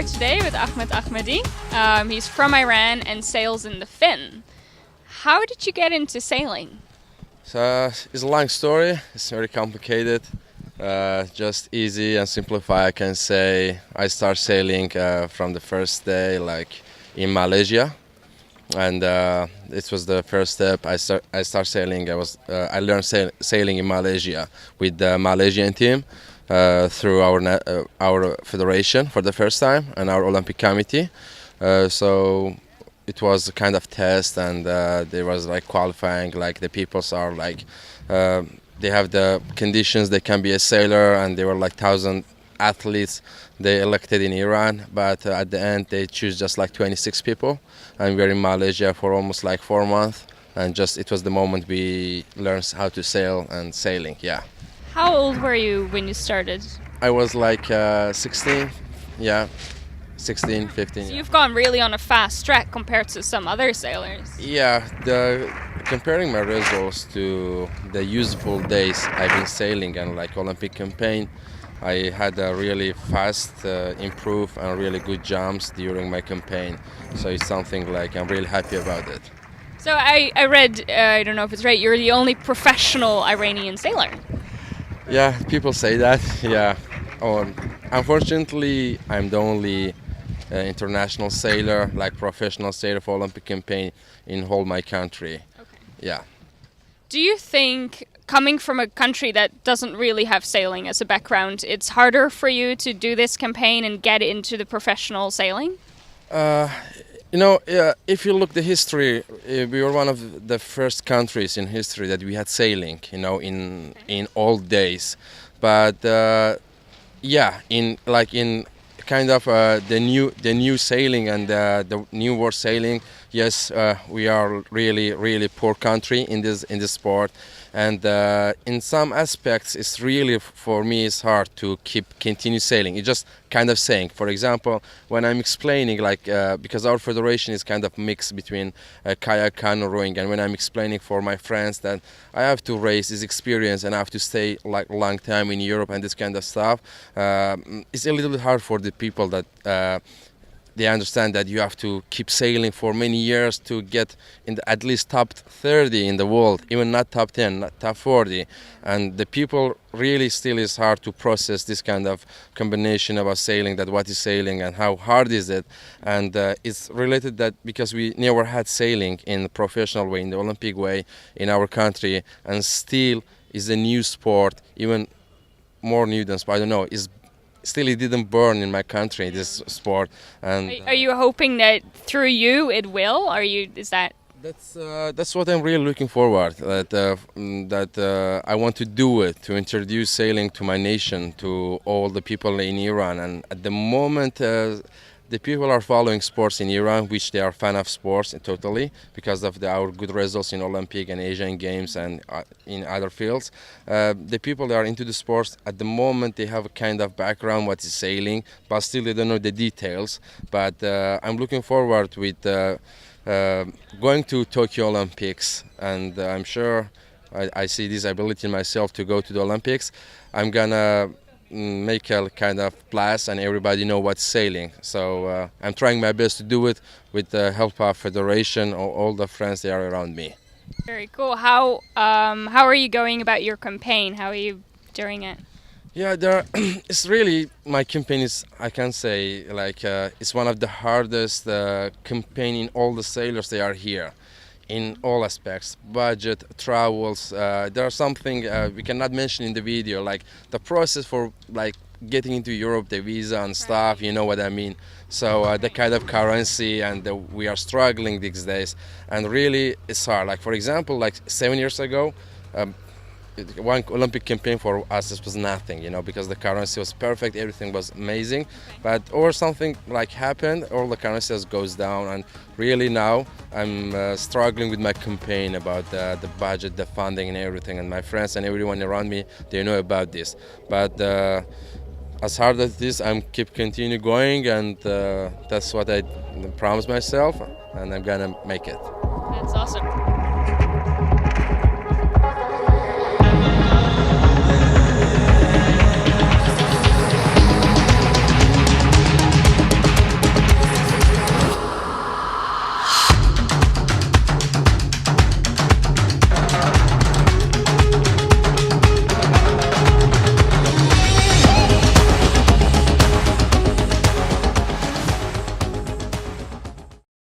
are today with Ahmad Ahmadi. He's from Iran and sails in the Finn. How did you get into sailing? So it's a long story. It's very complicated. Just easy and simplify. I can say I start sailing from the first day, like in Malaysia, and it was the first step. I start sailing. I learned sailing in Malaysia with the Malaysian team through our federation for the first time and our Olympic committee. So it was a kind of test, and there was like qualifying. Like the peoples are like they have the conditions. They can be a sailor, and there were like 1,000 athletes they elected in Iran, but at the end they choose just like 26 people, and we're in Malaysia for almost like 4 months, and just it was the moment we learned how to sail and sailing. Yeah. How old were you when you started? I was like 16, yeah, 16, 15. So you've gone really on a fast track compared to some other sailors. Yeah, comparing my results to the useful days I've been sailing and like Olympic campaign, I had a really fast improve and really good jumps during my campaign. So it's something like I'm really happy about it. So I read, I don't know if it's right, you're the only professional Iranian sailor. Yeah, people say that, yeah. Unfortunately, I'm the only international sailor, like professional sailor for Olympic campaign in whole my country. Okay. Yeah. Do you think, coming from a country that doesn't really have sailing as a background, it's harder for you to do this campaign and get into the professional sailing? If you look the history, we were one of the first countries in history that we had sailing, in old days. But in kind of the new sailing and the new world sailing, yes, we are really poor country in this sport, and in some aspects it's really, for me, it's hard to continue sailing. It's just kind of saying, for example, when I'm explaining, because our federation is kind of mixed between kayak, canoe, rowing, and when I'm explaining for my friends that I have to raise this experience and I have to stay like a long time in Europe and this kind of stuff, it's a little bit hard for the people that they understand that you have to keep sailing for many years to get in at least top 30 in the world, even not top 10, not top 40. And the people really still is hard to process this kind of combination about sailing, that what is sailing and how hard is it. And it's related that because we never had sailing in the professional way, in the Olympic way in our country, and still is a new sport, even more new than, I don't know, still it didn't burn in my country, this sport. And are you hoping that through you it will? That's what I'm really looking forward, that I want to do it, to introduce sailing to my nation, to all the people in Iran. And at the moment the people are following sports in Iran, which they are fan of sports totally because of our good results in Olympic and Asian Games and in other fields. The people that are into the sports at the moment, they have a kind of background what is sailing, but still they don't know the details. But I'm looking forward with going to Tokyo Olympics, and I'm sure I see this ability in myself to go to the Olympics. I'm gonna make a kind of class and everybody know what's sailing. So I'm trying my best to do it with the help of federation or all the friends that are around me. Very cool. How are you going about your campaign? How are you doing it? Yeah, it's really, my campaign is, I can say, it's one of the hardest campaign in all the sailors they are here, in all aspects, budget, travels. There are something we cannot mention in the video, like the process for getting into Europe, the visa and stuff, you know what I mean. So the kind of currency, and we are struggling these days, and really it's hard. Like for example, 7 years ago, one Olympic campaign for us, this was nothing, because the currency was perfect, everything was amazing, or something happened, all the currency just goes down, and really now I'm struggling with my campaign about the budget, the funding and everything, and my friends and everyone around me, they know about this. But as hard as it is, I'm continue going, and that's what I promised myself, and I'm gonna make it. That's awesome.